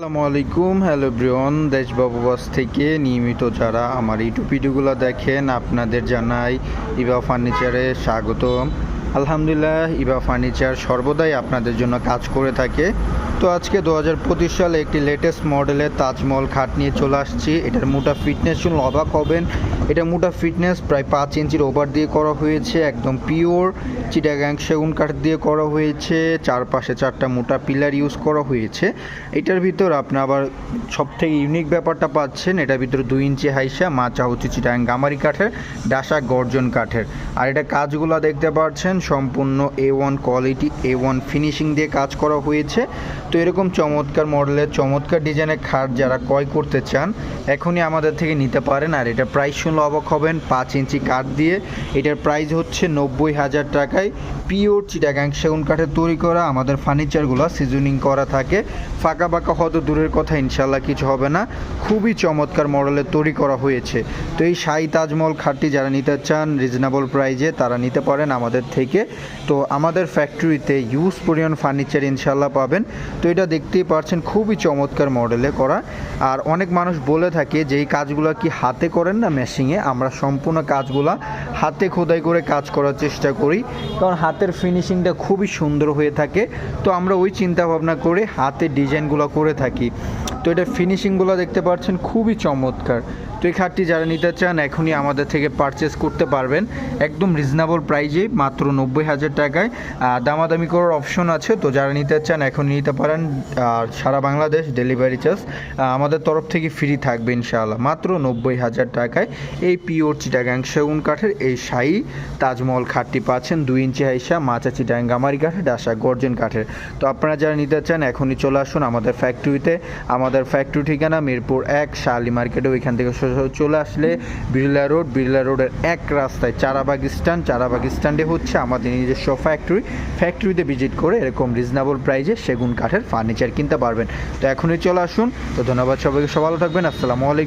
আসসালামু আলাইকুম, hello everyone. দেশবাবু বাস থেকে নিয়মিত যারা আমার ইউটিউব ভিডিওগুলো দেখেন আপনাদের জানাই ইভা ফার্নিচারে স্বাগতম। আলহামদুলিল্লাহ, ইভা ফার্নিচার সর্বদাই আপনাদের জন্য কাজ করে থাকে। তো আজকে 2025 সালে একটি লেটেস্ট মডেলের তাজমহল খাট নিয়ে চলে আসছি। এটার মোটা ফিটনেস শুনলে অবাক হবেন। এটা মোটা ফিটনেস প্রায় 5 ইঞ্চির ওভার দিয়ে করা হয়েছে, একদম পিওর চিটাগাং সেগুন কাঠ দিয়ে করা হয়েছে। চারপাশে 4টা মোটা পিলার ইউজ করা হয়েছে। এটার ভিতর আপনি আবার সবথেকে ইউনিক ব্যাপারটা পাচ্ছেন, এটার ভিতরে 2 ইঞ্চি হাইসা মাচা হচ্ছে চিটাগাং গামারি কাঠের, ডাসা গর্জন কাঠের। আর এটা কাজগুলো দেখতে পাচ্ছেন সম্পূর্ণ A1 কোয়ালিটি, A1 ফিনিশিং দিয়ে কাজ করা হয়েছে। তো এরকম চমৎকার মডেলের চমৎকার ডিজাইনের খাট যারা ক্রয় করতে চান এখনই আমাদের থেকে নিতে পারেন। আর এটা প্রাইস শুনলে অবাক হবেন, 5 ইঞ্চি কাঠ দিয়ে এটার প্রাইস হচ্ছে 90,000 টাকায়। পিওর চিটাগাং সেগুন কাঠের তৈরি করা আমাদের ফার্নিচারগুলো সিজনিং করা থাকে। ফাঁকা বাঁকা হয়তো দূরের কথা, ইনশাল্লাহ কিছু হবে না। খুবই চমৎকার মডেলের তৈরি করা হয়েছে। তো এই শাহী তাজমহল খাটটি যারা নিতে চান রিজনেবল প্রাইজে তারা নিতে পারেন আমাদের থেকে। তো আমাদের ফ্যাক্টরিতে ইউজ পরিমাণ ফার্নিচার ইনশাল্লাহ পাবেন। তো এটা দেখতেই পাচ্ছেন খুবই চমৎকার মডেলে করা। আর অনেক মানুষ বলে থাকে যে এই কাজগুলো কি হাতে করেন না মেশিনে। আমরা সম্পূর্ণ কাজগুলা হাতে খোদাই করে কাজ করার চেষ্টা করি, কারণ হাতের ফিনিশিংটা খুবই সুন্দর হয়ে থাকে। তো আমরা ওই চিন্তা ভাবনা করে হাতে ডিজাইনগুলো করে থাকি। তো এটা ফিনিশিংগুলো দেখতে পাচ্ছেন খুবই চমৎকার। তো এই খাটটি যারা নিতে চান এখনই আমাদের থেকে পারচেস করতে পারবেন একদম রিজনেবল প্রাইজে, মাত্র 90,000 টাকায়। দামাদামি করার অপশন আছে, তো যারা নিতে চান এখন নিতে পারেন। আর সারা বাংলাদেশ ডেলিভারি চার্জ আমাদের তরফ থেকে ফ্রি থাকবে ইনশাআল্লাহ। মাত্র 90,000 টাকায় এই পিওর চিটাগাং সেগুন কাঠের এই শাহী তাজমহল খাটটি পাচ্ছেন। 2 ইঞ্চি হাইসা মাচা চিটাগাং গামারি কাঠের, ডাসা গর্জন কাঠের। তো আপনারা যারা নিতে চান এখনই চলে আসুন আমাদের ফ্যাক্টরিতে। আমাদের ফ্যাক্টরি ঠিকানা মিরপুর 1 শালি মার্কেটে। ওইখান থেকে চলে আসলে বিড়লা রোডের এক রাস্তায় চারাবাগ স্ট্যান্ডে হচ্ছে আমাদের নিজস্ব ফ্যাক্টরিতে ভিজিট করে এরকম রিজনেবল প্রাইজে সেগুন কাঠের ফার্নিচার কিনতে পারবেন। তো এখনই চলে আসুন। তো ধন্যবাদ সবাইকে, সব ভালো থাকবেন। আসসালামু আলাইকুম।